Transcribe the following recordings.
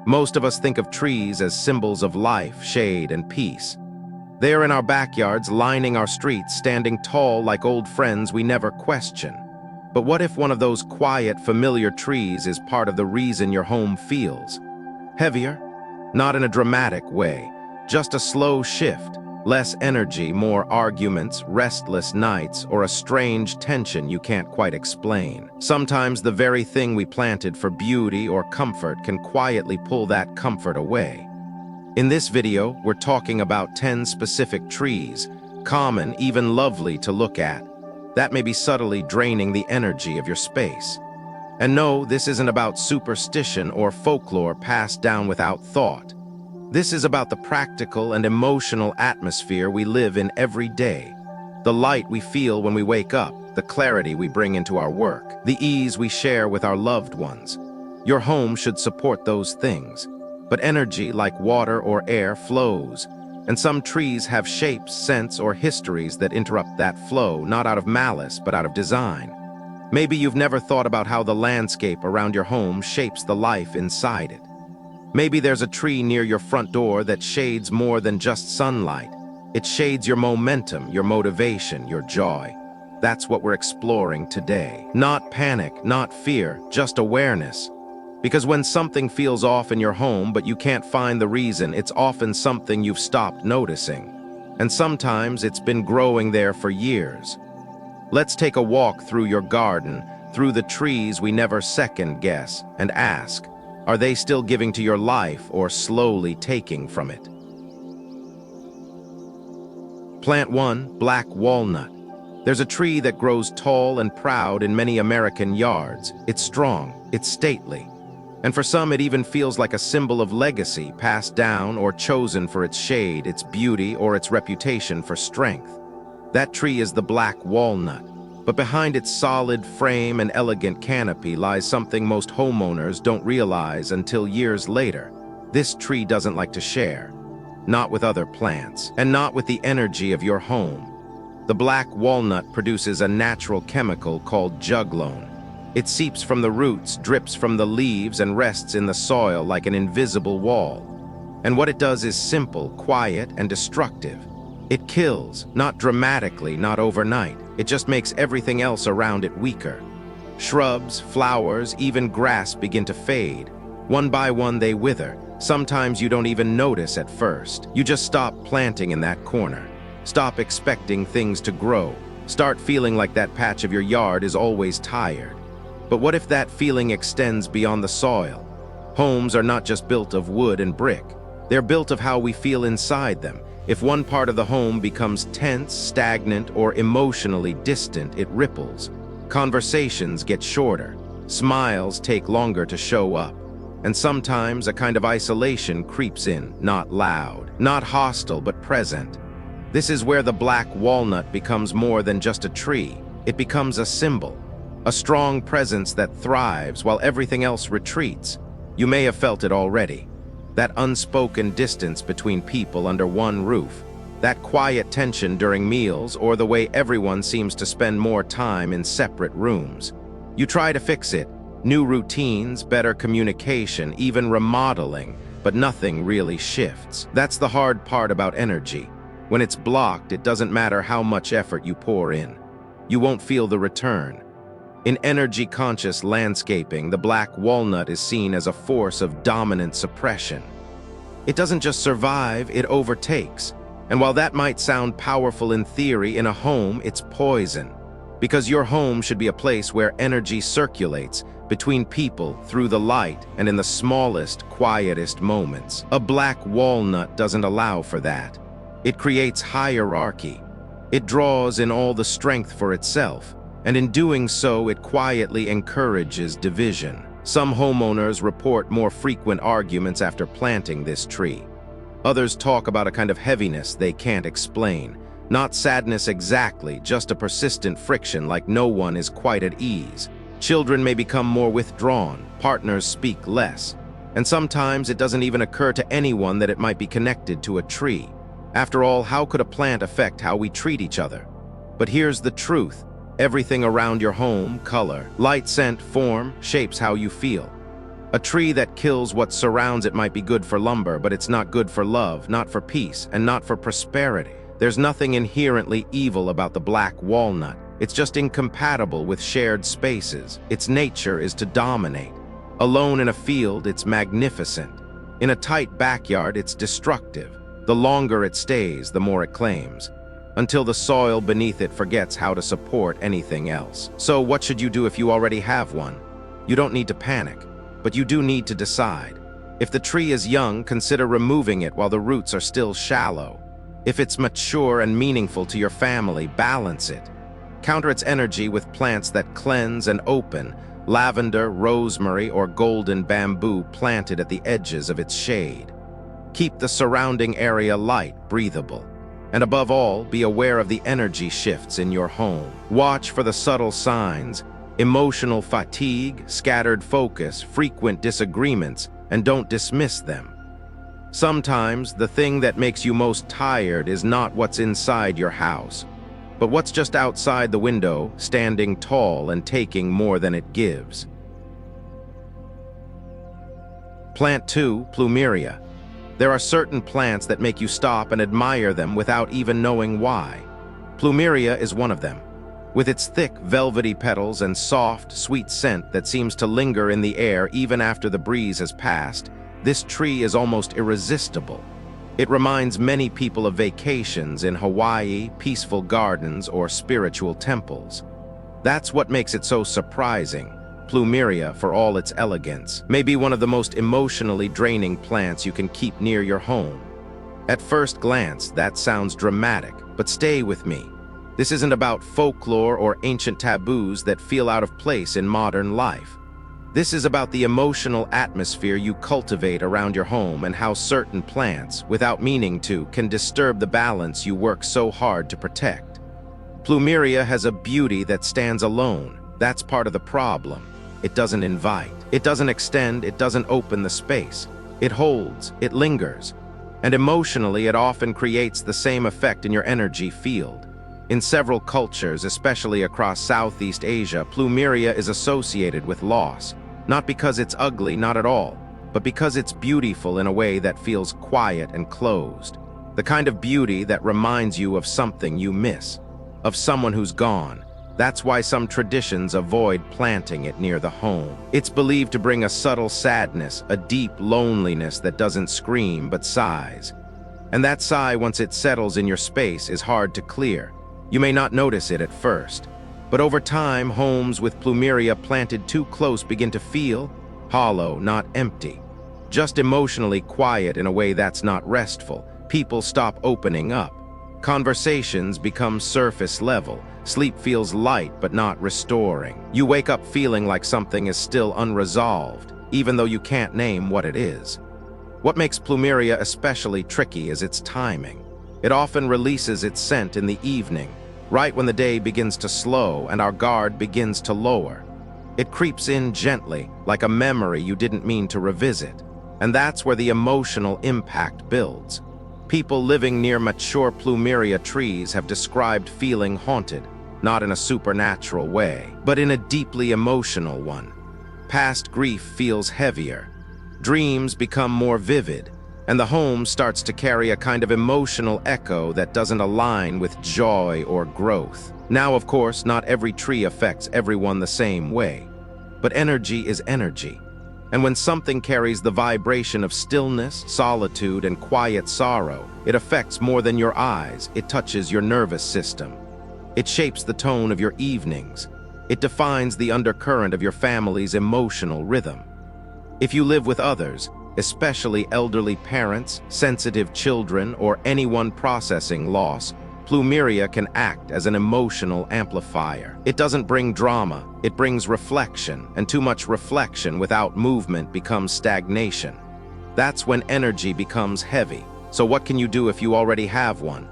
Most of us think of trees as symbols of life, shade, and peace. They are in our backyards, lining our streets, standing tall like old friends we never question. But what if one of those quiet, familiar trees is part of the reason your home feels heavier? Not in a dramatic way, just a slow shift. Less energy, more arguments, restless nights, or a strange tension you can't quite explain. Sometimes the very thing we planted for beauty or comfort can quietly pull that comfort away. In this video, we're talking about 10 specific trees, common, even lovely to look at, that may be subtly draining the energy of your space. And no, this isn't about superstition or folklore passed down without thought. This is about the practical and emotional atmosphere we live in every day. The light we feel when we wake up, the clarity we bring into our work, the ease we share with our loved ones. Your home should support those things. But energy, like water or air, flows. And some trees have shapes, scents, or histories that interrupt that flow, not out of malice, but out of design. Maybe you've never thought about how the landscape around your home shapes the life inside it. Maybe there's a tree near your front door that shades more than just sunlight. It shades your momentum, your motivation, your joy. That's what we're exploring today. Not panic, not fear, just awareness. Because when something feels off in your home but you can't find the reason, it's often something you've stopped noticing. And sometimes it's been growing there for years. Let's take a walk through your garden, through the trees we never second guess, and ask, are they still giving to your life or slowly taking from it? Plant 1, black walnut. There's a tree that grows tall and proud in many American yards. It's strong, it's stately. And for some, it even feels like a symbol of legacy, passed down or chosen for its shade, its beauty, or its reputation for strength. That tree is the black walnut. But behind its solid frame and elegant canopy lies something most homeowners don't realize until years later. This tree doesn't like to share. Not with other plants, and not with the energy of your home. The black walnut produces a natural chemical called juglone. It seeps from the roots, drips from the leaves, and rests in the soil like an invisible wall. And what it does is simple, quiet, and destructive. It kills, not dramatically, not overnight. It just makes everything else around it weaker. Shrubs, flowers, even grass begin to fade. One by one they wither. Sometimes you don't even notice at first. You just stop planting in that corner. Stop expecting things to grow. Start feeling like that patch of your yard is always tired. But what if that feeling extends beyond the soil? Homes are not just built of wood and brick. They're built of how we feel inside them. If one part of the home becomes tense, stagnant, or emotionally distant, it ripples. Conversations get shorter. Smiles take longer to show up. And sometimes a kind of isolation creeps in, not loud, not hostile, but present. This is where the black walnut becomes more than just a tree. It becomes a symbol, a strong presence that thrives while everything else retreats. You may have felt it already. That unspoken distance between people under one roof, that quiet tension during meals, or the way everyone seems to spend more time in separate rooms. You try to fix it, new routines, better communication, even remodeling, but nothing really shifts. That's the hard part about energy. When it's blocked, it doesn't matter how much effort you pour in. You won't feel the return. In energy-conscious landscaping, the black walnut is seen as a force of dominant suppression. It doesn't just survive, it overtakes. And while that might sound powerful in theory, in a home, it's poison. Because your home should be a place where energy circulates between people, through the light, and in the smallest, quietest moments. A black walnut doesn't allow for that. It creates hierarchy. It draws in all the strength for itself. And in doing so, it quietly encourages division. Some homeowners report more frequent arguments after planting this tree. Others talk about a kind of heaviness they can't explain. Not sadness exactly, just a persistent friction like no one is quite at ease. Children may become more withdrawn, partners speak less. And sometimes it doesn't even occur to anyone that it might be connected to a tree. After all, how could a plant affect how we treat each other? But here's the truth. Everything around your home, color, light, scent, form, shapes how you feel. A tree that kills what surrounds it might be good for lumber, but it's not good for love, not for peace, and not for prosperity. There's nothing inherently evil about the black walnut. It's just incompatible with shared spaces. Its nature is to dominate. Alone in a field, it's magnificent. In a tight backyard, it's destructive. The longer it stays, the more it claims, until the soil beneath it forgets how to support anything else. So what should you do if you already have one? You don't need to panic, but you do need to decide. If the tree is young, consider removing it while the roots are still shallow. If it's mature and meaningful to your family, balance it. Counter its energy with plants that cleanse and open, lavender, rosemary, or golden bamboo planted at the edges of its shade. Keep the surrounding area light, breathable. And above all, be aware of the energy shifts in your home. Watch for the subtle signs: emotional fatigue, scattered focus, frequent disagreements, and don't dismiss them. Sometimes the thing that makes you most tired is not what's inside your house, but what's just outside the window, standing tall and taking more than it gives. Plant 2, Plumeria. There are certain plants that make you stop and admire them without even knowing why. Plumeria is one of them. With its thick, velvety petals and soft, sweet scent that seems to linger in the air even after the breeze has passed, this tree is almost irresistible. It reminds many people of vacations in Hawaii, peaceful gardens, or spiritual temples. That's what makes it so surprising. Plumeria, for all its elegance, may be one of the most emotionally draining plants you can keep near your home. At first glance, that sounds dramatic, but stay with me. This isn't about folklore or ancient taboos that feel out of place in modern life. This is about the emotional atmosphere you cultivate around your home and how certain plants, without meaning to, can disturb the balance you work so hard to protect. Plumeria has a beauty that stands alone. That's part of the problem. It doesn't invite. It doesn't extend. It doesn't open the space. It holds. It lingers. And emotionally, it often creates the same effect in your energy field. In several cultures, especially across Southeast Asia, Plumeria is associated with loss. Not because it's ugly, not at all, but because it's beautiful in a way that feels quiet and closed. The kind of beauty that reminds you of something you miss, of someone who's gone. That's why some traditions avoid planting it near the home. It's believed to bring a subtle sadness, a deep loneliness that doesn't scream but sighs. And that sigh, once it settles in your space, is hard to clear. You may not notice it at first, but over time, homes with Plumeria planted too close begin to feel hollow, not empty. Just emotionally quiet in a way that's not restful. People stop opening up. Conversations become surface level. Sleep feels light but not restoring. You wake up feeling like something is still unresolved, even though you can't name what it is. What makes Plumeria especially tricky is its timing. It often releases its scent in the evening, right when the day begins to slow and our guard begins to lower. It creeps in gently, like a memory you didn't mean to revisit. And that's where the emotional impact builds. People living near mature Plumeria trees have described feeling haunted, not in a supernatural way, but in a deeply emotional one. Past grief feels heavier. Dreams become more vivid, and the home starts to carry a kind of emotional echo that doesn't align with joy or growth. Now, of course, not every tree affects everyone the same way, but energy is energy. And when something carries the vibration of stillness, solitude, and quiet sorrow, it affects more than your eyes. It touches your nervous system. It shapes the tone of your evenings. It defines the undercurrent of your family's emotional rhythm. If you live with others, especially elderly parents, sensitive children, or anyone processing loss, Plumeria can act as an emotional amplifier. It doesn't bring drama, it brings reflection, and too much reflection without movement becomes stagnation. That's when energy becomes heavy. So what can you do if you already have one?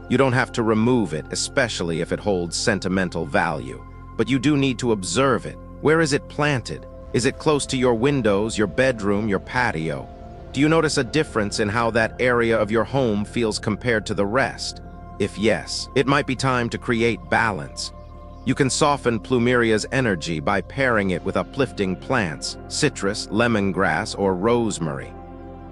You don't have to remove it, especially if it holds sentimental value. But you do need to observe it. Where is it planted? Is it close to your windows, your bedroom, your patio? Do you notice a difference in how that area of your home feels compared to the rest? If yes, it might be time to create balance. You can soften Plumeria's energy by pairing it with uplifting plants, citrus, lemongrass, or rosemary.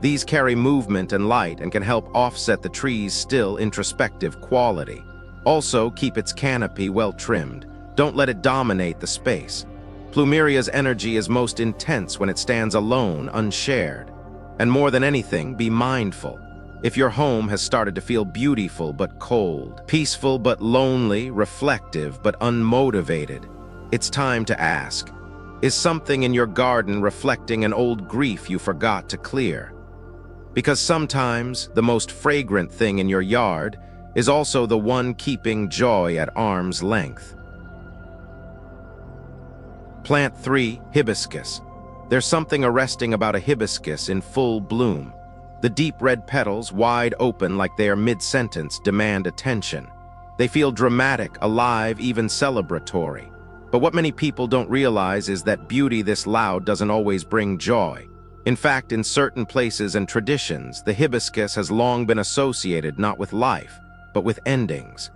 These carry movement and light and can help offset the tree's still introspective quality. Also, keep its canopy well trimmed. Don't let it dominate the space. Plumeria's energy is most intense when it stands alone, unshared. And more than anything, be mindful. If your home has started to feel beautiful but cold, peaceful but lonely, reflective but unmotivated, it's time to ask, is something in your garden reflecting an old grief you forgot to clear? Because sometimes the most fragrant thing in your yard is also the one keeping joy at arm's length. Plant 3, Hibiscus. There's something arresting about a hibiscus in full bloom. The deep red petals, wide open like they are mid-sentence, demand attention. They feel dramatic, alive, even celebratory. But what many people don't realize is that beauty this loud doesn't always bring joy. In fact, in certain places and traditions, the hibiscus has long been associated not with life, but with endings.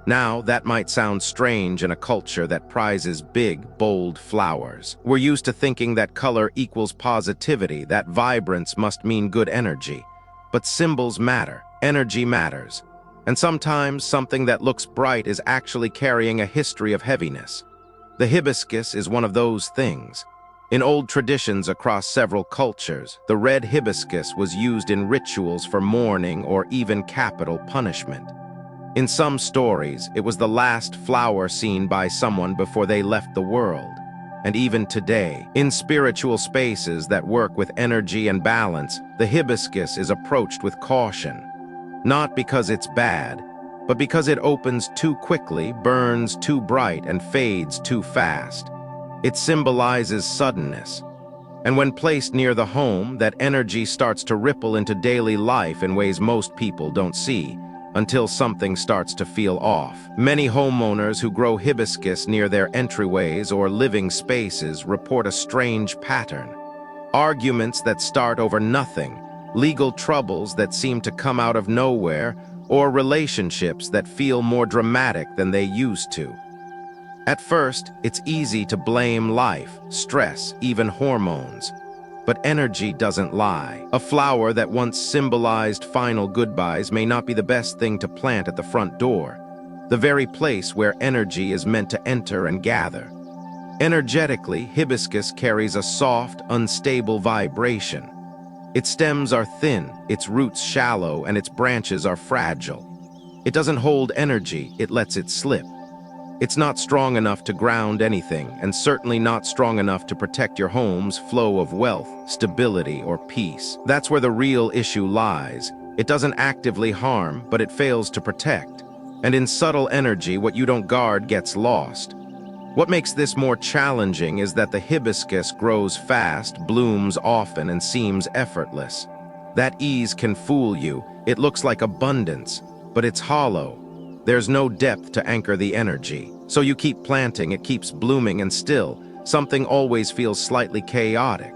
Now, that might sound strange in a culture that prizes big, bold flowers. We're used to thinking that color equals positivity, that vibrance must mean good energy. But symbols matter, energy matters. And sometimes something that looks bright is actually carrying a history of heaviness. The hibiscus is one of those things. In old traditions across several cultures, the red hibiscus was used in rituals for mourning or even capital punishment. In some stories, it was the last flower seen by someone before they left the world. And even today, in spiritual spaces that work with energy and balance, the hibiscus is approached with caution. Not because it's bad, but because it opens too quickly, burns too bright, and fades too fast. It symbolizes suddenness. And when placed near the home, that energy starts to ripple into daily life in ways most people don't see, until something starts to feel off. Many homeowners who grow hibiscus near their entryways or living spaces report a strange pattern. Arguments that start over nothing, legal troubles that seem to come out of nowhere, or relationships that feel more dramatic than they used to. At first, it's easy to blame life, stress, even hormones. But energy doesn't lie. A flower that once symbolized final goodbyes may not be the best thing to plant at the front door, the very place where energy is meant to enter and gather. Energetically, hibiscus carries a soft, unstable vibration. Its stems are thin, its roots shallow, and its branches are fragile. It doesn't hold energy, it lets it slip. It's not strong enough to ground anything, and certainly not strong enough to protect your home's flow of wealth, stability, or peace. That's where the real issue lies. It doesn't actively harm, but it fails to protect. And in subtle energy, what you don't guard gets lost. What makes this more challenging is that the hibiscus grows fast, blooms often, and seems effortless. That ease can fool you. It looks like abundance, but it's hollow. There's no depth to anchor the energy. So you keep planting, it keeps blooming, and still, something always feels slightly chaotic.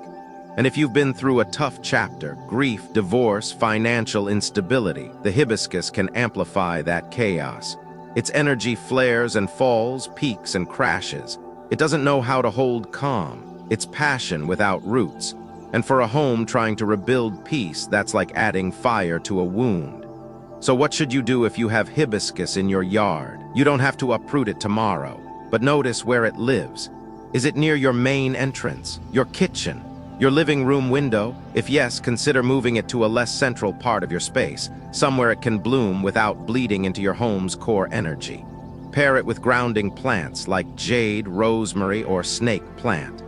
And if you've been through a tough chapter, grief, divorce, financial instability, the hibiscus can amplify that chaos. Its energy flares and falls, peaks and crashes. It doesn't know how to hold calm. It's passion without roots. And for a home trying to rebuild peace, that's like adding fire to a wound. So what should you do if you have hibiscus in your yard? You don't have to uproot it tomorrow, but notice where it lives. Is it near your main entrance, your kitchen, your living room window? If yes, consider moving it to a less central part of your space, somewhere it can bloom without bleeding into your home's core energy. Pair it with grounding plants like jade, rosemary, or snake plant.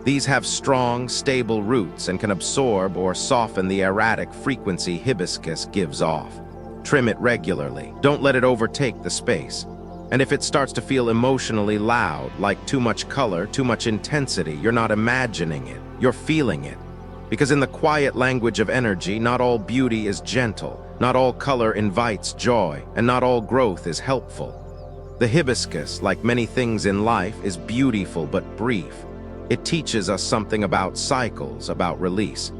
These have strong, stable roots and can absorb or soften the erratic frequency hibiscus gives off. Trim it regularly. Don't let it overtake the space. And if it starts to feel emotionally loud, like too much color, too much intensity, you're not imagining it, you're feeling it. Because in the quiet language of energy, not all beauty is gentle, not all color invites joy, and not all growth is helpful. The hibiscus, like many things in life, is beautiful but brief. It teaches us something about cycles, about release.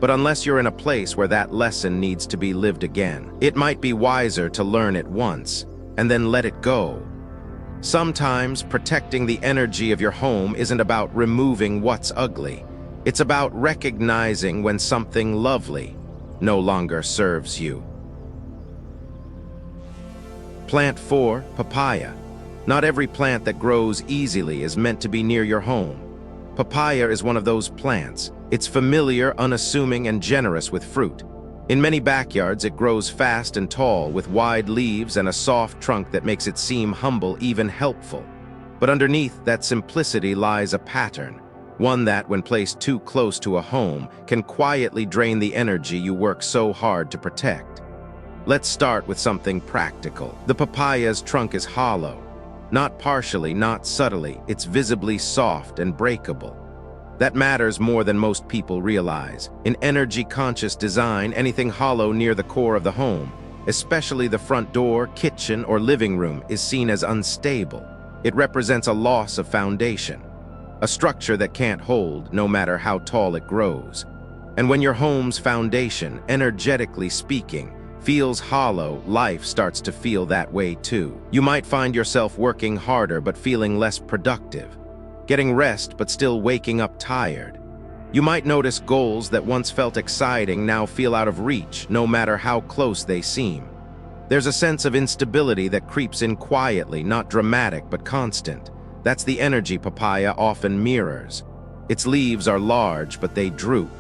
But unless you're in a place where that lesson needs to be lived again, it might be wiser to learn it once and then let it go. Sometimes protecting the energy of your home isn't about removing what's ugly. It's about recognizing when something lovely no longer serves you. Plant 4, papaya. Not every plant that grows easily is meant to be near your home. Papaya is one of those plants. It's familiar, unassuming, and generous with fruit. In many backyards, it grows fast and tall, with wide leaves and a soft trunk that makes it seem humble, even helpful. But underneath that simplicity lies a pattern, one that, when placed too close to a home, can quietly drain the energy you work so hard to protect. Let's start with something practical. The papaya's trunk is hollow. Not partially, not subtly, it's visibly soft and breakable. That matters more than most people realize. In energy-conscious design, anything hollow near the core of the home, especially the front door, kitchen, or living room, is seen as unstable. It represents a loss of foundation, a structure that can't hold no matter how tall it grows. And when your home's foundation, energetically speaking, feels hollow, life starts to feel that way too. You might find yourself working harder but feeling less productive, getting rest but still waking up tired. You might notice goals that once felt exciting now feel out of reach, no matter how close they seem. There's a sense of instability that creeps in quietly, not dramatic but constant. That's the energy papaya often mirrors. Its leaves are large, but they droop.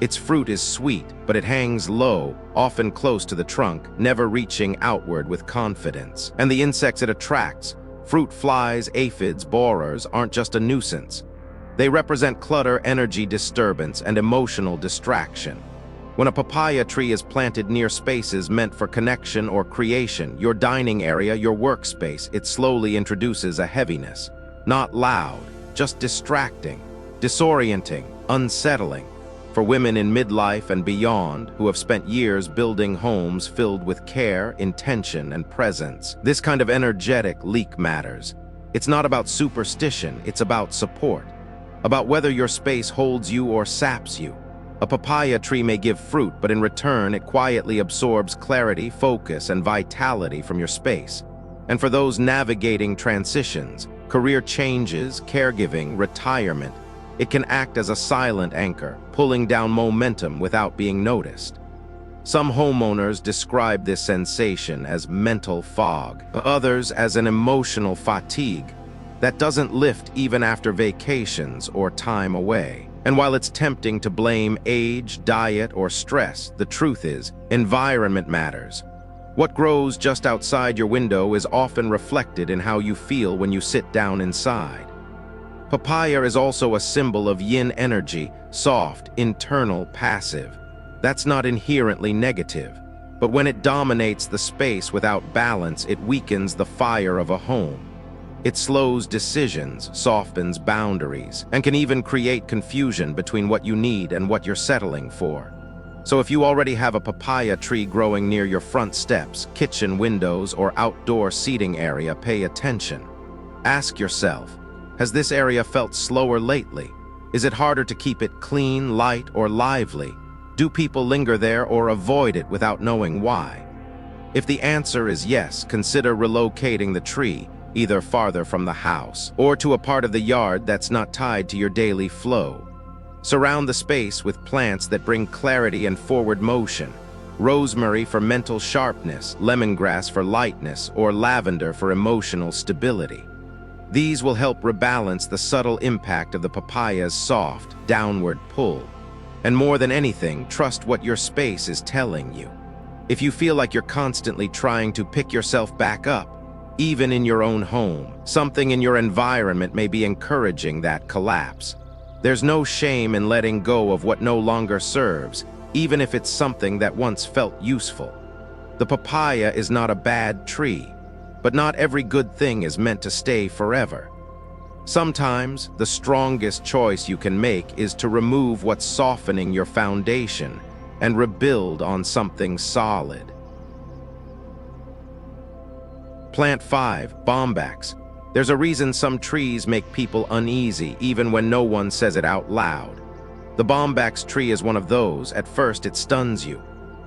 Its fruit is sweet, but it hangs low, often close to the trunk, never reaching outward with confidence. And the insects it attracts, fruit flies, aphids, borers, aren't just a nuisance. They represent clutter, energy disturbance, and emotional distraction. When a papaya tree is planted near spaces meant for connection or creation, your dining area, your workspace, it slowly introduces a heaviness. Not loud, just distracting, disorienting, unsettling. For women in midlife and beyond who have spent years building homes filled with care, intention, and presence, this kind of energetic leak matters. It's not about superstition, it's about support, about whether your space holds you or saps you. A papaya tree may give fruit, but in return it quietly absorbs clarity, focus, and vitality from your space. And for those navigating transitions, career changes, caregiving, retirement, it can act as a silent anchor, pulling down momentum without being noticed. Some homeowners describe this sensation as mental fog, others as an emotional fatigue that doesn't lift even after vacations or time away. And while it's tempting to blame age, diet, or stress, the truth is, environment matters. What grows just outside your window is often reflected in how you feel when you sit down inside. Papaya is also a symbol of yin energy, soft, internal, passive. That's not inherently negative, but when it dominates the space without balance, it weakens the fire of a home. It slows decisions, softens boundaries, and can even create confusion between what you need and what you're settling for. So if you already have a papaya tree growing near your front steps, kitchen windows, or outdoor seating area, pay attention. Ask yourself, has this area felt slower lately? Is it harder to keep it clean, light, or lively? Do people linger there or avoid it without knowing why? If the answer is yes, consider relocating the tree, either farther from the house or to a part of the yard that's not tied to your daily flow. Surround the space with plants that bring clarity and forward motion. Rosemary for mental sharpness, lemongrass for lightness, or lavender for emotional stability. These will help rebalance the subtle impact of the papaya's soft, downward pull. And more than anything, trust what your space is telling you. If you feel like you're constantly trying to pick yourself back up, even in your own home, something in your environment may be encouraging that collapse. There's no shame in letting go of what no longer serves, even if it's something that once felt useful. The papaya is not a bad tree, but not every good thing is meant to stay forever. Sometimes, the strongest choice you can make is to remove what's softening your foundation and rebuild on something solid. Plant 5, Bombax. There's a reason some trees make people uneasy even when no one says it out loud. The Bombax tree is one of those. At first it stuns you.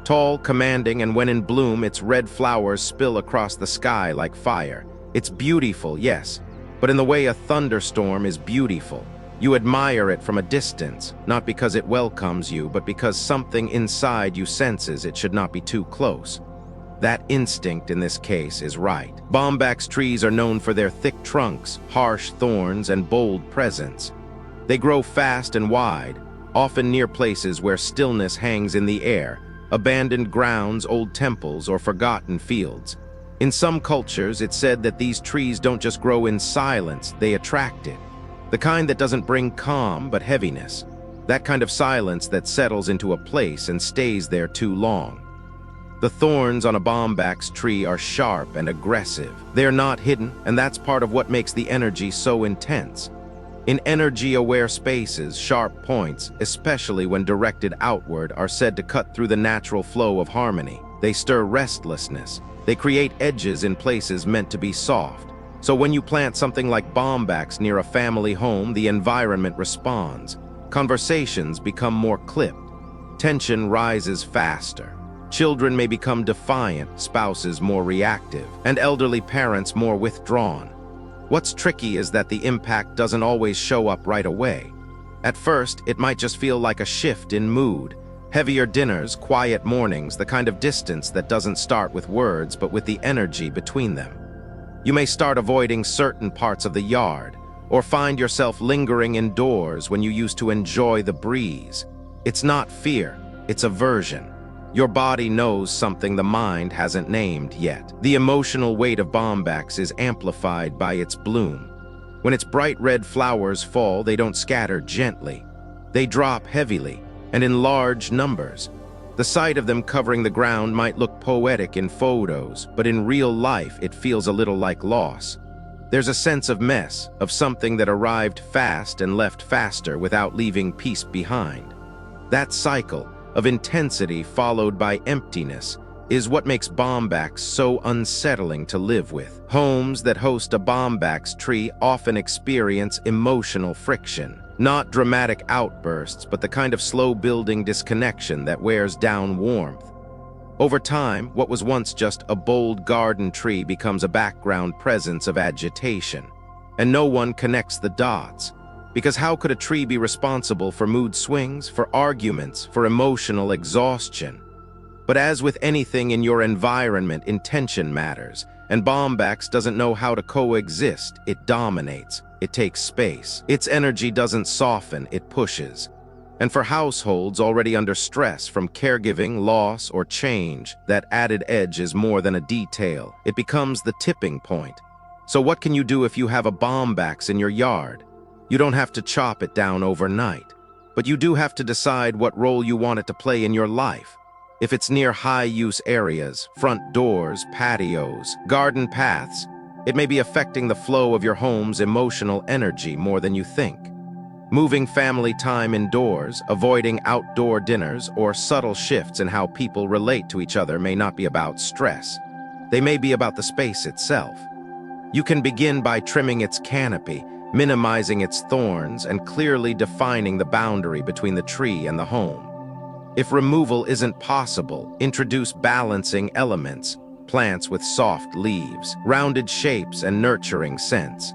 Tall, commanding, and when in bloom its red flowers spill across the sky like fire. It's beautiful, yes, but in the way a thunderstorm is beautiful. You admire it from a distance, not because it welcomes you, but because something inside you senses it should not be too close. That instinct in this case is right. Bombax trees are known for their thick trunks, harsh thorns, and bold presence. They grow fast and wide, often near places where stillness hangs in the air, abandoned grounds, old temples, or forgotten fields. In some cultures, it's said that these trees don't just grow in silence, they attract it. The kind that doesn't bring calm, but heaviness. That kind of silence that settles into a place and stays there too long. The thorns on a bombax tree are sharp and aggressive. They're not hidden, and that's part of what makes the energy so intense. In energy-aware spaces, sharp points, especially when directed outward, are said to cut through the natural flow of harmony. They stir restlessness. They create edges in places meant to be soft. So when you plant something like bombax near a family home, the environment responds. Conversations become more clipped. Tension rises faster. Children may become defiant, spouses more reactive, and elderly parents more withdrawn. What's tricky is that the impact doesn't always show up right away. At first, it might just feel like a shift in mood. Heavier dinners, quiet mornings, the kind of distance that doesn't start with words but with the energy between them. You may start avoiding certain parts of the yard, or find yourself lingering indoors when you used to enjoy the breeze. It's not fear, it's aversion. Your body knows something the mind hasn't named yet. The emotional weight of bombax is amplified by its bloom. When its bright red flowers fall, they don't scatter gently. They drop heavily, and in large numbers. The sight of them covering the ground might look poetic in photos, but in real life it feels a little like loss. There's a sense of mess, of something that arrived fast and left faster without leaving peace behind. That cycle, of intensity followed by emptiness, is what makes bombax so unsettling to live with. Homes that host a bombax tree often experience emotional friction. Not dramatic outbursts, but the kind of slow-building disconnection that wears down warmth. Over time, what was once just a bold garden tree becomes a background presence of agitation. And no one connects the dots. Because how could a tree be responsible for mood swings, for arguments, for emotional exhaustion? But as with anything in your environment, intention matters, and bombax doesn't know how to coexist. It dominates. It takes space. Its energy doesn't soften, it pushes. And for households already under stress from caregiving, loss, or change, that added edge is more than a detail. It becomes the tipping point. So what can you do if you have a bombax in your yard? You don't have to chop it down overnight, but you do have to decide what role you want it to play in your life. If it's near high-use areas, front doors, patios, garden paths, it may be affecting the flow of your home's emotional energy more than you think. Moving family time indoors, avoiding outdoor dinners, or subtle shifts in how people relate to each other may not be about stress. They may be about the space itself. You can begin by trimming its canopy, minimizing its thorns, and clearly defining the boundary between the tree and the home. If removal isn't possible, introduce balancing elements, plants with soft leaves, rounded shapes, and nurturing scents.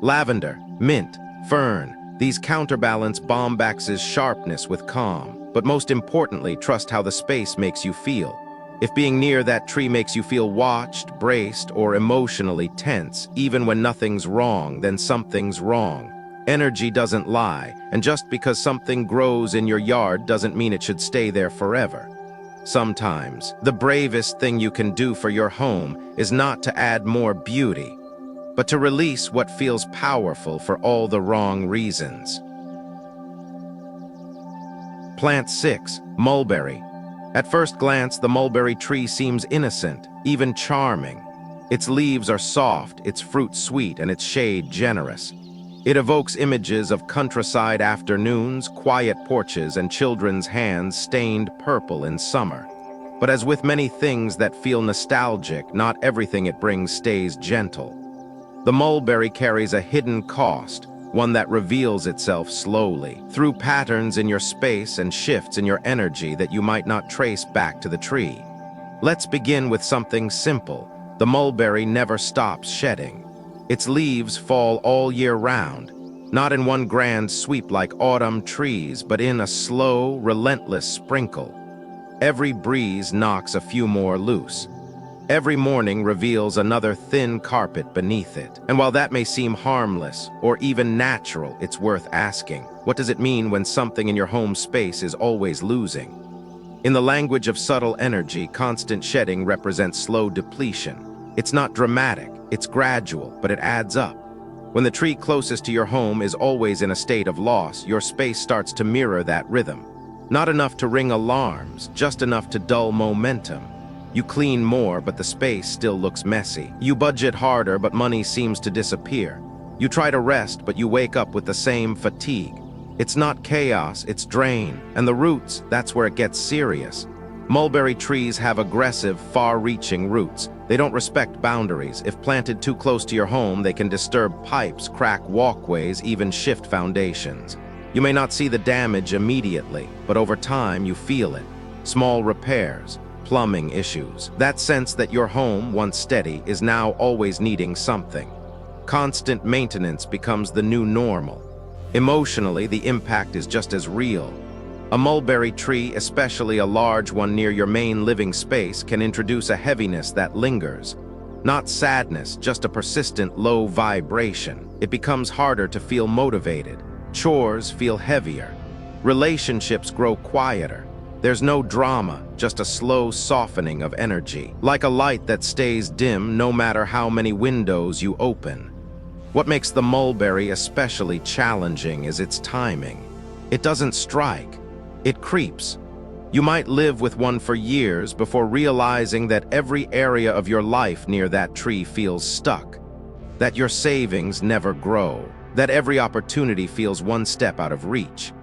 Lavender, mint, fern, these counterbalance bombax's sharpness with calm, but most importantly, trust how the space makes you feel. If being near that tree makes you feel watched, braced, or emotionally tense, even when nothing's wrong, then something's wrong. Energy doesn't lie, and just because something grows in your yard doesn't mean it should stay there forever. Sometimes, the bravest thing you can do for your home is not to add more beauty, but to release what feels powerful for all the wrong reasons. Plant 6. Mulberry. At first glance, the mulberry tree seems innocent, even charming. Its leaves are soft, its fruit sweet, and its shade generous. It evokes images of countryside afternoons, quiet porches, and children's hands stained purple in summer. But as with many things that feel nostalgic, not everything it brings stays gentle. The mulberry carries a hidden cost, one that reveals itself slowly, through patterns in your space and shifts in your energy that you might not trace back to the tree. Let's begin with something simple, The mulberry never stops shedding. Its leaves fall all year round, not in one grand sweep like autumn trees, but in a slow, relentless sprinkle. Every breeze knocks a few more loose. Every morning reveals another thin carpet beneath it. And while that may seem harmless or even natural, it's worth asking, what does it mean when something in your home space is always losing? In the language of subtle energy, constant shedding represents slow depletion. It's not dramatic, it's gradual, but it adds up. When the tree closest to your home is always in a state of loss, your space starts to mirror that rhythm. Not enough to ring alarms, just enough to dull momentum. You clean more, but the space still looks messy. You budget harder, but money seems to disappear. You try to rest, but you wake up with the same fatigue. It's not chaos, it's drain. And the roots, that's where it gets serious. Mulberry trees have aggressive, far-reaching roots. They don't respect boundaries. If planted too close to your home, they can disturb pipes, crack walkways, even shift foundations. You may not see the damage immediately, but over time you feel it. Small repairs, plumbing issues. That sense that your home, once steady, is now always needing something. Constant maintenance becomes the new normal. Emotionally, the impact is just as real. A mulberry tree, especially a large one near your main living space, can introduce a heaviness that lingers. Not sadness, just a persistent low vibration. It becomes harder to feel motivated. Chores feel heavier. Relationships grow quieter. There's no drama, just a slow softening of energy, like a light that stays dim no matter how many windows you open. What makes the mulberry especially challenging is its timing. It doesn't strike, it creeps. You might live with one for years before realizing that every area of your life near that tree feels stuck, that your savings never grow, that every opportunity feels one step out of reach.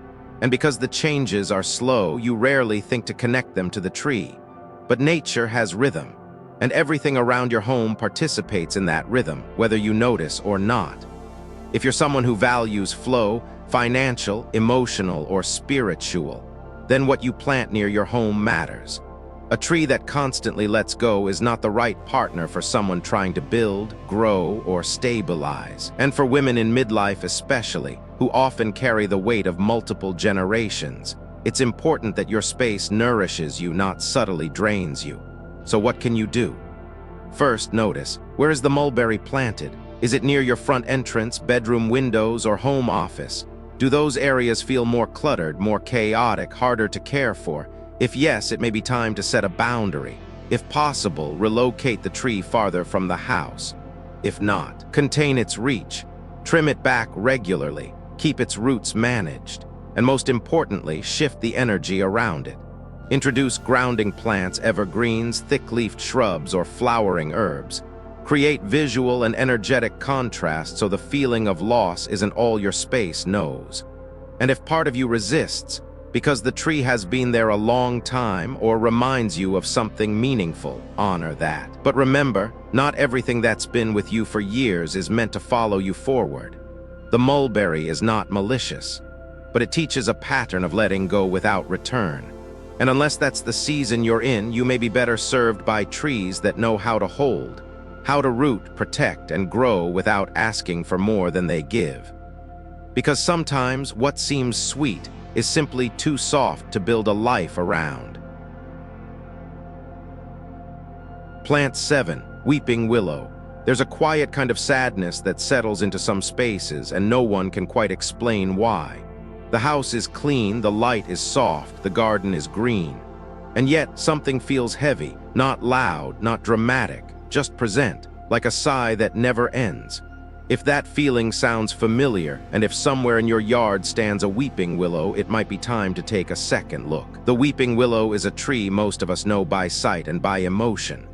And because the changes are slow, you rarely think to connect them to the tree. But nature has rhythm, and everything around your home participates in that rhythm, whether you notice or not. If you're someone who values flow, financial, emotional, or spiritual, then what you plant near your home matters. A tree that constantly lets go is not the right partner for someone trying to build, grow, or stabilize. And for women in midlife especially, who often carry the weight of multiple generations, it's important that your space nourishes you, not subtly drains you. So what can you do? First, notice, where is the mulberry planted? Is it near your front entrance, bedroom windows, or home office? Do those areas feel more cluttered, more chaotic, harder to care for? If yes, it may be time to set a boundary. If possible, relocate the tree farther from the house. If not, contain its reach. Trim it back regularly. Keep its roots managed. And most importantly, shift the energy around it. Introduce grounding plants, evergreens, thick-leafed shrubs, or flowering herbs. Create visual and energetic contrast so the feeling of loss isn't all your space knows. And if part of you resists, because the tree has been there a long time or reminds you of something meaningful, honor that. But remember, not everything that's been with you for years is meant to follow you forward. The mulberry is not malicious, but it teaches a pattern of letting go without return. And unless that's the season you're in, you may be better served by trees that know how to hold, how to root, protect, and grow without asking for more than they give. Because sometimes what seems sweet is simply too soft to build a life around. Plant 7, weeping willow. There's a quiet kind of sadness that settles into some spaces, and no one can quite explain why. The house is clean, the light is soft, the garden is green. And yet something feels heavy, not loud, not dramatic, just present, like a sigh that never ends. If that feeling sounds familiar, and if somewhere in your yard stands a weeping willow, it might be time to take a second look. The weeping willow is a tree most of us know by sight and by emotion.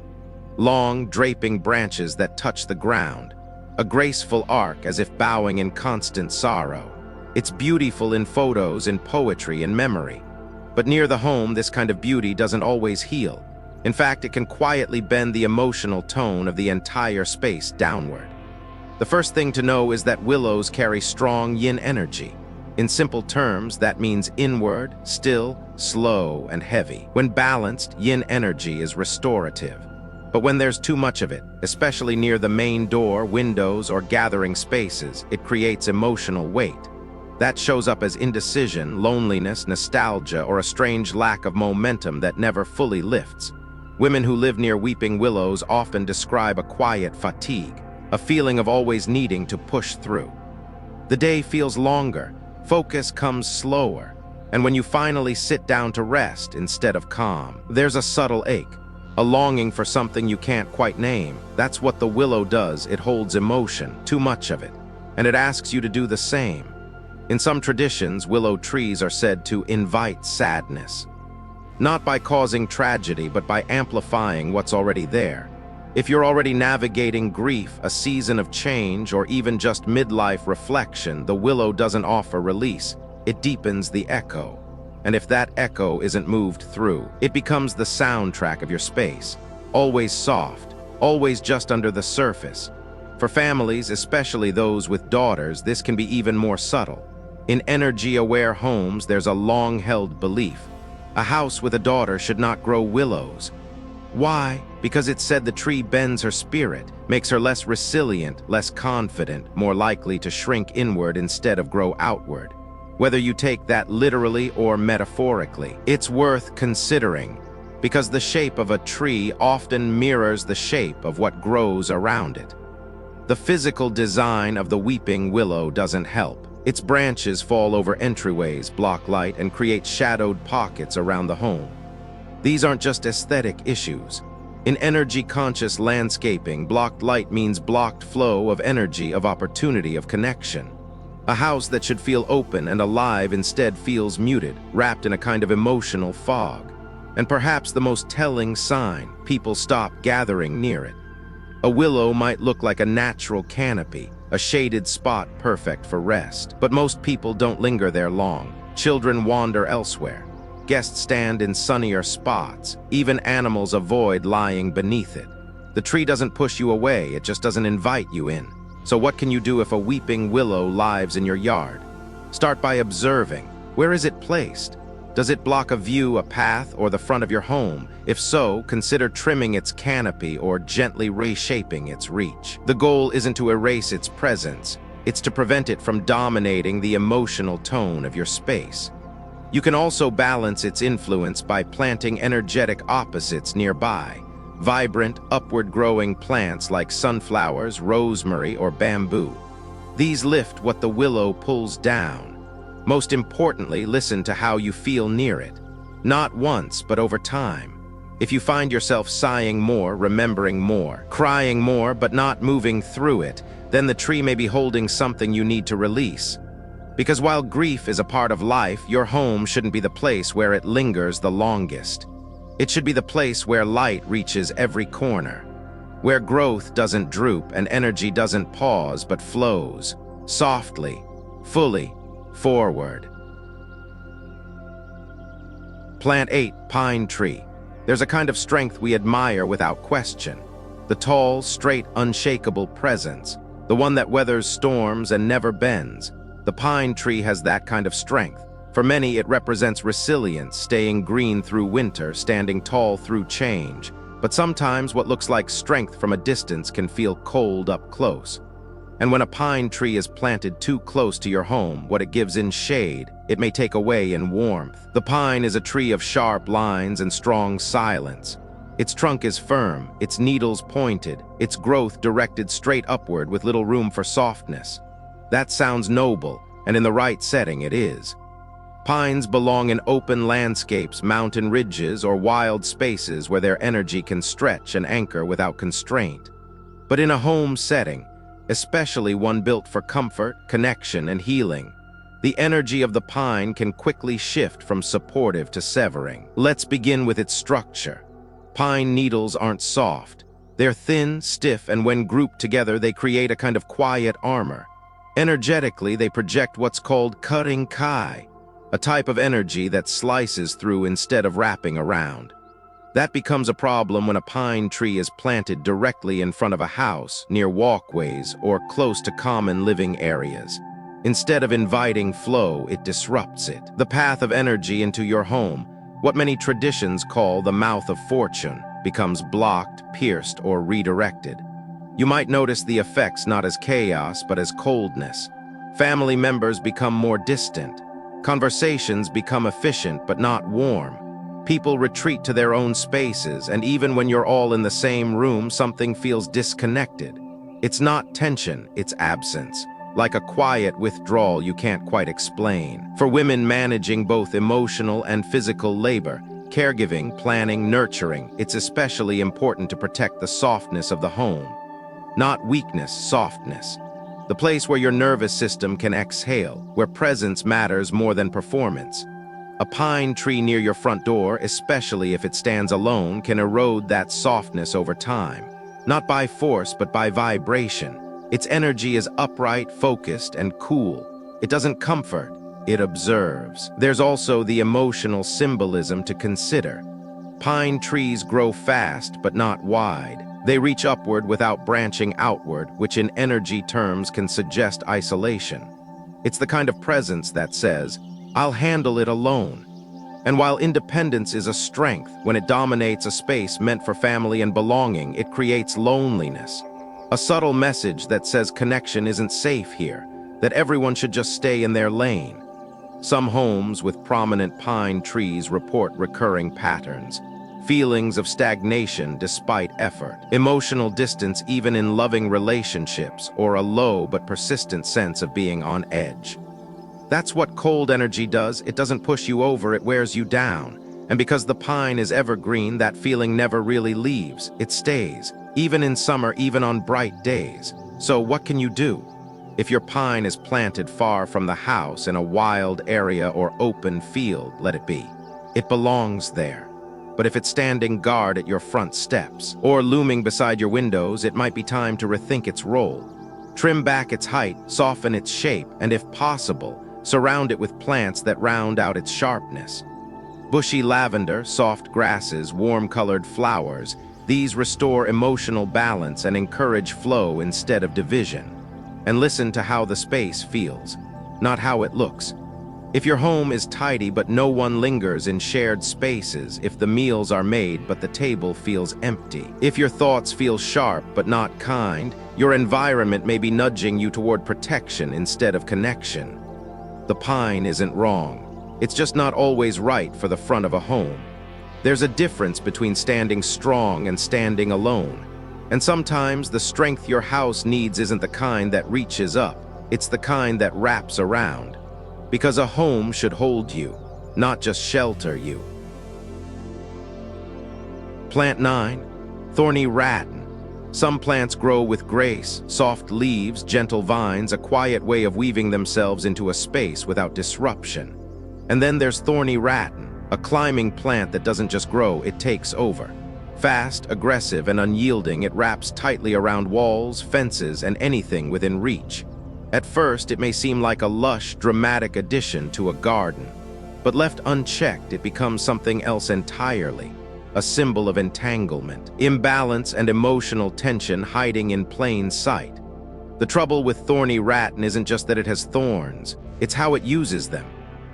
Long, draping branches that touch the ground, a graceful arc as if bowing in constant sorrow. It's beautiful in photos, in poetry, in memory. But near the home, this kind of beauty doesn't always heal. In fact, it can quietly bend the emotional tone of the entire space downward. The first thing to know is that willows carry strong yin energy. In simple terms, that means inward, still, slow, and heavy. When balanced, yin energy is restorative. But when there's too much of it, especially near the main door, windows, or gathering spaces, it creates emotional weight. That shows up as indecision, loneliness, nostalgia, or a strange lack of momentum that never fully lifts. Women who live near weeping willows often describe a quiet fatigue, a feeling of always needing to push through. The day feels longer, focus comes slower, and when you finally sit down to rest instead of calm, there's a subtle ache, a longing for something you can't quite name. That's what the willow does. It holds emotion, too much of it, and it asks you to do the same. In some traditions, willow trees are said to invite sadness, not by causing tragedy, but by amplifying what's already there. If you're already navigating grief, a season of change, or even just midlife reflection, the willow doesn't offer release. It deepens the echo. And if that echo isn't moved through, it becomes the soundtrack of your space. Always soft, always just under the surface. For families, especially those with daughters, this can be even more subtle. In energy-aware homes, there's a long-held belief. A house with a daughter should not grow willows. Why? Because it's said the tree bends her spirit, makes her less resilient, less confident, more likely to shrink inward instead of grow outward. Whether you take that literally or metaphorically, it's worth considering, because the shape of a tree often mirrors the shape of what grows around it. The physical design of the weeping willow doesn't help. Its branches fall over entryways, block light, and create shadowed pockets around the home. These aren't just aesthetic issues. In energy-conscious landscaping, blocked light means blocked flow of energy, of opportunity, of connection. A house that should feel open and alive instead feels muted, wrapped in a kind of emotional fog. And perhaps the most telling sign, people stop gathering near it. A willow might look like a natural canopy, a shaded spot perfect for rest. But most people don't linger there long. Children wander elsewhere. Guests stand in sunnier spots. Even animals avoid lying beneath it. The tree doesn't push you away, it just doesn't invite you in. So what can you do if a weeping willow lives in your yard? Start by observing. Where is it placed? Does it block a view, a path, or the front of your home? If so, consider trimming its canopy or gently reshaping its reach. The goal isn't to erase its presence, it's to prevent it from dominating the emotional tone of your space. You can also balance its influence by planting energetic opposites nearby. Vibrant, upward-growing plants like sunflowers, rosemary, or bamboo. These lift what the willow pulls down. Most importantly, listen to how you feel near it. Not once, but over time. If you find yourself sighing more, remembering more, crying more, but not moving through it, then the tree may be holding something you need to release. Because while grief is a part of life, your home shouldn't be the place where it lingers the longest. It should be the place where light reaches every corner, where growth doesn't droop and energy doesn't pause but flows, softly, fully, forward. Plant 8, pine tree. There's a kind of strength we admire without question. The tall, straight, unshakable presence, the one that weathers storms and never bends. The pine tree has that kind of strength. For many, it represents resilience, staying green through winter, standing tall through change. But sometimes what looks like strength from a distance can feel cold up close. And when a pine tree is planted too close to your home, what it gives in shade, it may take away in warmth. The pine is a tree of sharp lines and strong silence. Its trunk is firm, its needles pointed, its growth directed straight upward with little room for softness. That sounds noble, and in the right setting it is. Pines belong in open landscapes, mountain ridges, or wild spaces where their energy can stretch and anchor without constraint. But in a home setting, especially one built for comfort, connection, and healing, the energy of the pine can quickly shift from supportive to severing. Let's begin with its structure. Pine needles aren't soft. They're thin, stiff, and when grouped together, they create a kind of quiet armor. Energetically, they project what's called cutting kai, a type of energy that slices through instead of wrapping around. That becomes a problem when a pine tree is planted directly in front of a house, near walkways, or close to common living areas. Instead of inviting flow, it disrupts it. The path of energy into your home, what many traditions call the mouth of fortune. becomes blocked, pierced, or redirected. You might notice the effects not as chaos, but as coldness. Family members become more distant. Conversations become efficient, but not warm. People retreat to their own spaces, and even when you're all in the same room, something feels disconnected. It's not tension, it's absence. Like a quiet withdrawal you can't quite explain. For women managing both emotional and physical labor, caregiving, planning, nurturing, it's especially important to protect the softness of the home. Not weakness, softness. The place where your nervous system can exhale, where presence matters more than performance. A pine tree near your front door, especially if it stands alone, can erode that softness over time. Not by force, but by vibration. Its energy is upright, focused, and cool. It doesn't comfort, it observes. There's also the emotional symbolism to consider. Pine trees grow fast, but not wide. They reach upward without branching outward, which in energy terms can suggest isolation. It's the kind of presence that says, "I'll handle it alone." And while independence is a strength, when it dominates a space meant for family and belonging, it creates loneliness. A subtle message that says connection isn't safe here, that everyone should just stay in their lane. Some homes with prominent pine trees report recurring patterns. Feelings of stagnation despite effort, emotional distance even in loving relationships, or a low but persistent sense of being on edge. That's what cold energy does. It doesn't push you over, it wears you down. And because the pine is evergreen, that feeling never really leaves. It stays, even in summer, even on bright days. So what can you do? If your pine is planted far from the house in a wild area or open field, let it be. It belongs there. But if it's standing guard at your front steps, or looming beside your windows, it might be time to rethink its role. Trim back its height, soften its shape, and if possible, surround it with plants that round out its sharpness. Bushy lavender, soft grasses, warm-colored flowers, these restore emotional balance and encourage flow instead of division. And listen to how the space feels, not how it looks. If your home is tidy but no one lingers in shared spaces, if the meals are made but the table feels empty, if your thoughts feel sharp but not kind, your environment may be nudging you toward protection instead of connection. The pine isn't wrong. It's just not always right for the front of a home. There's a difference between standing strong and standing alone. And sometimes the strength your house needs isn't the kind that reaches up, it's the kind that wraps around. Because a home should hold you, not just shelter you. Plant 9, Thorny rattan. Some plants grow with grace, soft leaves, gentle vines, a quiet way of weaving themselves into a space without disruption. And then there's thorny rattan, a climbing plant that doesn't just grow, it takes over. Fast, aggressive, and unyielding, it wraps tightly around walls, fences, and anything within reach. At first, it may seem like a lush, dramatic addition to a garden. But left unchecked, it becomes something else entirely. A symbol of entanglement, imbalance, and emotional tension hiding in plain sight. The trouble with thorny rattan isn't just that it has thorns, it's how it uses them.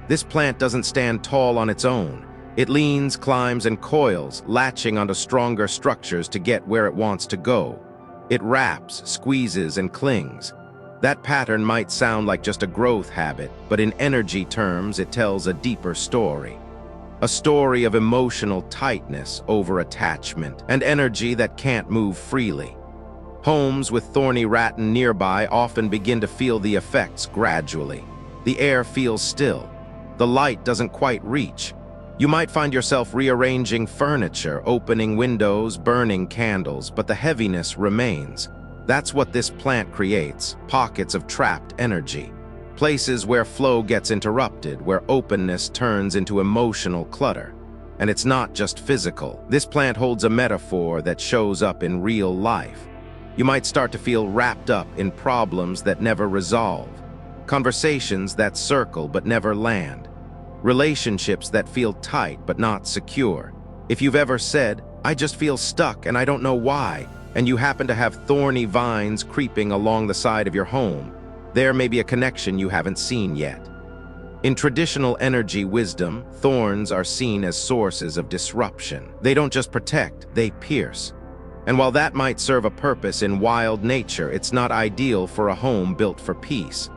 This plant doesn't stand tall on its own. It leans, climbs, and coils, latching onto stronger structures to get where it wants to go. It wraps, squeezes, and clings. That pattern might sound like just a growth habit, but in energy terms, it tells a deeper story. A story of emotional tightness over attachment, and energy that can't move freely. Homes with thorny rattan nearby often begin to feel the effects gradually. The air feels still. The light doesn't quite reach. You might find yourself rearranging furniture, opening windows, burning candles, but the heaviness remains. That's what this plant creates, pockets of trapped energy. Places where flow gets interrupted, where openness turns into emotional clutter. And it's not just physical. This plant holds a metaphor that shows up in real life. You might start to feel wrapped up in problems that never resolve, conversations that circle but never land, relationships that feel tight but not secure. If you've ever said, "I just feel stuck and I don't know why," and you happen to have thorny vines creeping along the side of your home, there may be a connection you haven't seen yet. In traditional energy wisdom, thorns are seen as sources of disruption. They don't just protect, they pierce. And while that might serve a purpose in wild nature, it's not ideal for a home built for peace.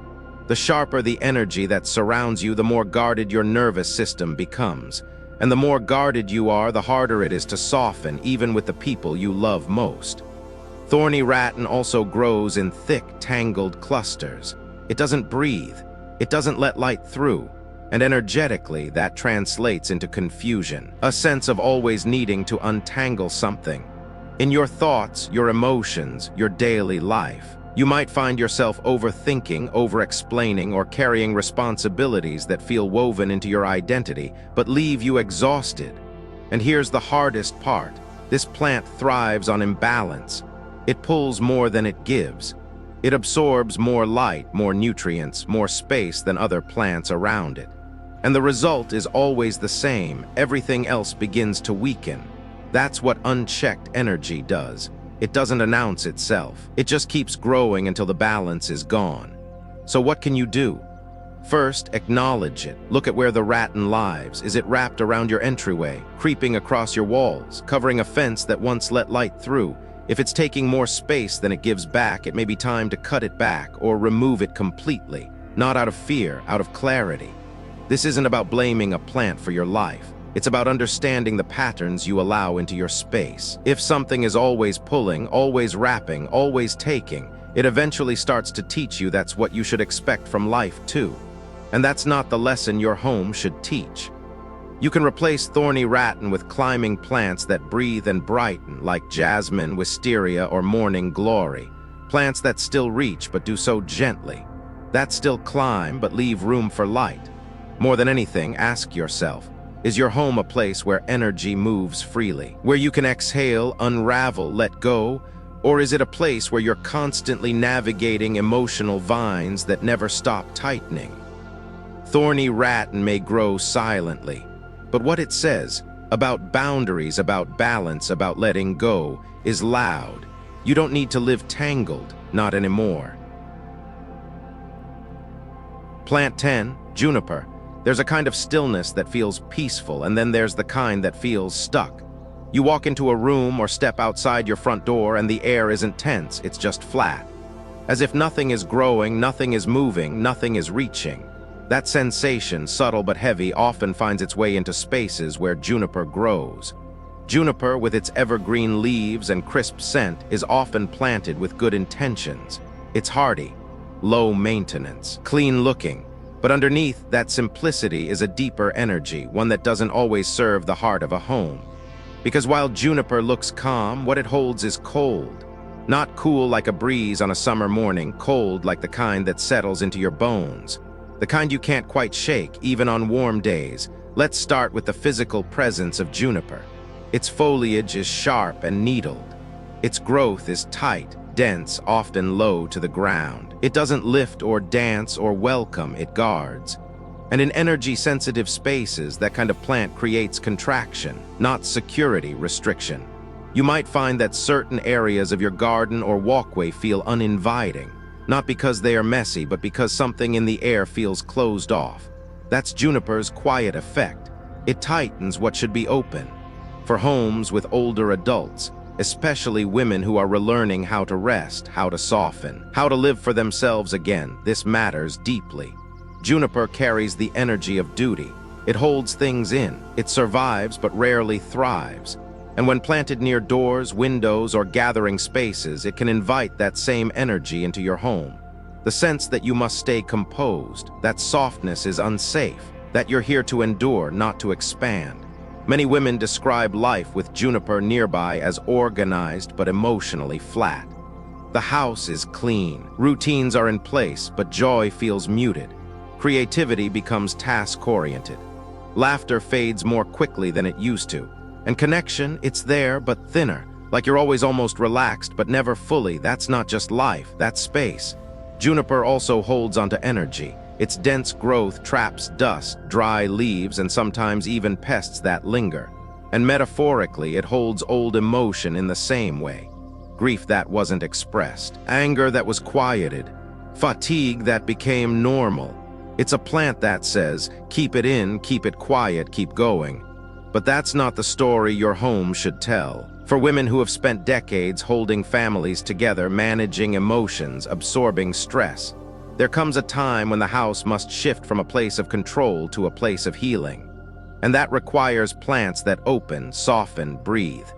The sharper the energy that surrounds you, the more guarded your nervous system becomes. And the more guarded you are, the harder it is to soften, even with the people you love most. Thorny rattan also grows in thick, tangled clusters. It doesn't breathe. It doesn't let light through. And energetically, that translates into confusion, a sense of always needing to untangle something. In your thoughts, your emotions, your daily life, you might find yourself overthinking, over-explaining, or carrying responsibilities that feel woven into your identity, but leave you exhausted. And here's the hardest part. This plant thrives on imbalance. It pulls more than it gives. It absorbs more light, more nutrients, more space than other plants around it. And the result is always the same. Everything else begins to weaken. That's what unchecked energy does. It doesn't announce itself. It just keeps growing until the balance is gone. So what can you do? First, acknowledge it. Look at where the rattan lives. Is it wrapped around your entryway, creeping across your walls, covering a fence that once let light through? If it's taking more space than it gives back, it may be time to cut it back or remove it completely, not out of fear, out of clarity. This isn't about blaming a plant for your life. It's about understanding the patterns you allow into your space. If something is always pulling, always wrapping, always taking, it eventually starts to teach you that's what you should expect from life too. And that's not the lesson your home should teach. You can replace thorny rattan with climbing plants that breathe and brighten, like jasmine, wisteria, or morning glory. Plants that still reach but do so gently. That still climb but leave room for light. More than anything, ask yourself, is your home a place where energy moves freely, where you can exhale, unravel, let go? Or is it a place where you're constantly navigating emotional vines that never stop tightening? Thorny rattan may grow silently, but what it says about boundaries, about balance, about letting go is loud. You don't need to live tangled, not anymore. Plant 10, Juniper. There's a kind of stillness that feels peaceful, and then there's the kind that feels stuck. You walk into a room or step outside your front door and the air isn't tense, it's just flat. As if nothing is growing, nothing is moving, nothing is reaching. That sensation, subtle but heavy, often finds its way into spaces where juniper grows. Juniper, with its evergreen leaves and crisp scent, is often planted with good intentions. It's hardy, low maintenance, clean looking. But underneath that simplicity is a deeper energy, one that doesn't always serve the heart of a home. Because while juniper looks calm, what it holds is cold. Not cool like a breeze on a summer morning, cold like the kind that settles into your bones. The kind you can't quite shake, even on warm days. Let's start with the physical presence of juniper. Its foliage is sharp and needled. Its growth is tight, dense, often low to the ground. It doesn't lift or dance or welcome, it guards. And in energy-sensitive spaces, that kind of plant creates contraction, not security, restriction. You might find that certain areas of your garden or walkway feel uninviting, not because they are messy, but because something in the air feels closed off. That's juniper's quiet effect. It tightens what should be open. For homes with older adults, especially women who are relearning how to rest, how to soften, how to live for themselves again, this matters deeply. Juniper carries the energy of duty. It holds things in. It survives but rarely thrives. And when planted near doors, windows, or gathering spaces, it can invite that same energy into your home. The sense that you must stay composed, that softness is unsafe, that you're here to endure, not to expand. Many women describe life with juniper nearby as organized but emotionally flat. The house is clean, routines are in place, but joy feels muted. Creativity becomes task-oriented. Laughter fades more quickly than it used to. And connection, it's there, but thinner. Like you're always almost relaxed, but never fully. That's not just life, that's space. Juniper also holds onto energy. Its dense growth traps dust, dry leaves, and sometimes even pests that linger. And metaphorically, it holds old emotion in the same way. Grief that wasn't expressed, anger that was quieted, fatigue that became normal. It's a plant that says, keep it in, keep it quiet, keep going. But that's not the story your home should tell. For women who have spent decades holding families together, managing emotions, absorbing stress, there comes a time when the house must shift from a place of control to a place of healing. And that requires plants that open, soften, breathe.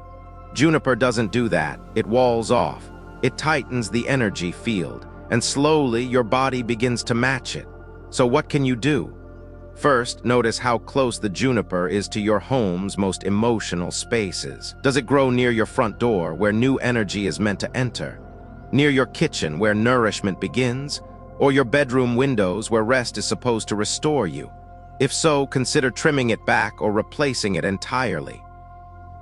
Juniper doesn't do that. It walls off. It tightens the energy field, and slowly your body begins to match it. So what can you do? First, notice how close the juniper is to your home's most emotional spaces. Does it grow near your front door, where new energy is meant to enter? Near your kitchen, where nourishment begins? Or your bedroom windows, where rest is supposed to restore you? If so, consider trimming it back or replacing it entirely.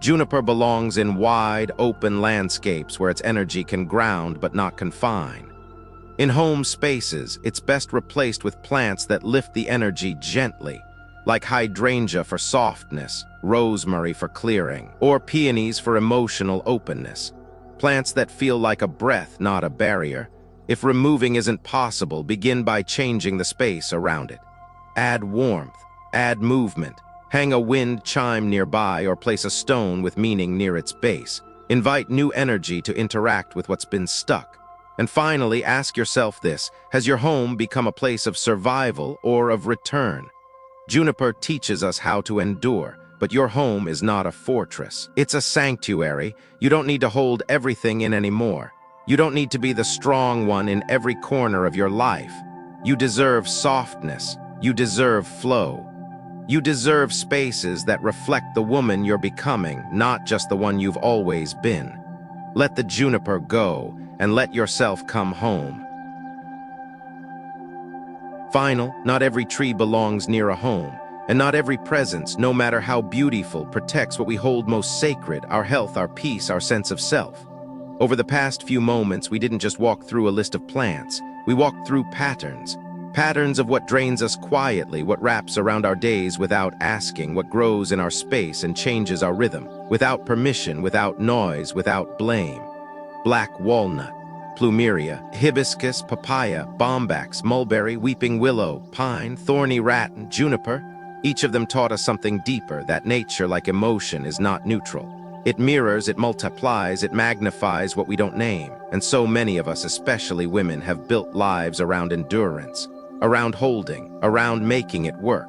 Juniper belongs in wide, open landscapes where its energy can ground but not confine. In home spaces, it's best replaced with plants that lift the energy gently, like hydrangea for softness, rosemary for clearing, or peonies for emotional openness. Plants that feel like a breath, not a barrier. If removing isn't possible, begin by changing the space around it. Add warmth, add movement, hang a wind chime nearby or place a stone with meaning near its base. Invite new energy to interact with what's been stuck. And finally, ask yourself this: has your home become a place of survival or of return? Juniper teaches us how to endure, but your home is not a fortress. It's a sanctuary. You don't need to hold everything in anymore. You don't need to be the strong one in every corner of your life. You deserve softness. You deserve flow. You deserve spaces that reflect the woman you're becoming, not just the one you've always been. Let the juniper go, and let yourself come home. Final, not every tree belongs near a home, and not every presence, no matter how beautiful, protects what we hold most sacred: our health, our peace, our sense of self. Over the past few moments, we didn't just walk through a list of plants. We walked through patterns. Patterns of what drains us quietly, what wraps around our days without asking, what grows in our space and changes our rhythm, without permission, without noise, without blame. Black walnut, Plumeria, Hibiscus, Papaya, Bombax, Mulberry, weeping willow, pine, thorny, rattan, juniper. Each of them taught us something deeper: that nature, like emotion, is not neutral. It mirrors, it multiplies, it magnifies what we don't name. And so many of us, especially women, have built lives around endurance, around holding, around making it work.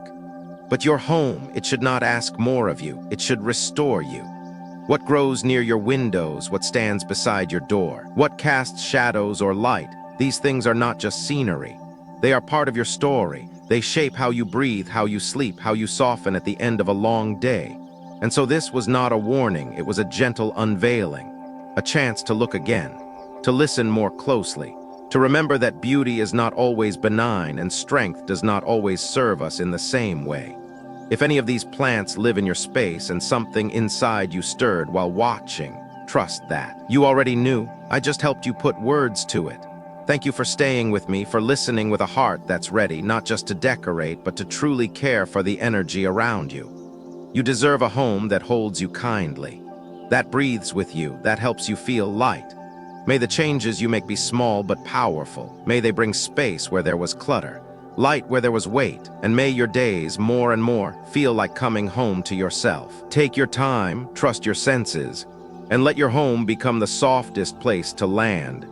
But your home, it should not ask more of you. It should restore you. What grows near your windows, what stands beside your door, what casts shadows or light, these things are not just scenery. They are part of your story. They shape how you breathe, how you sleep, how you soften at the end of a long day. And so this was not a warning, it was a gentle unveiling, a chance to look again, to listen more closely, to remember that beauty is not always benign and strength does not always serve us in the same way. If any of these plants live in your space and something inside you stirred while watching, trust that. You already knew. I just helped you put words to it. Thank you for staying with me, for listening with a heart that's ready, not just to decorate, but to truly care for the energy around you. You deserve a home that holds you kindly, that breathes with you, that helps you feel light. May the changes you make be small but powerful. May they bring space where there was clutter, light where there was weight, and may your days, more and more, feel like coming home to yourself. Take your time, trust your senses, and let your home become the softest place to land.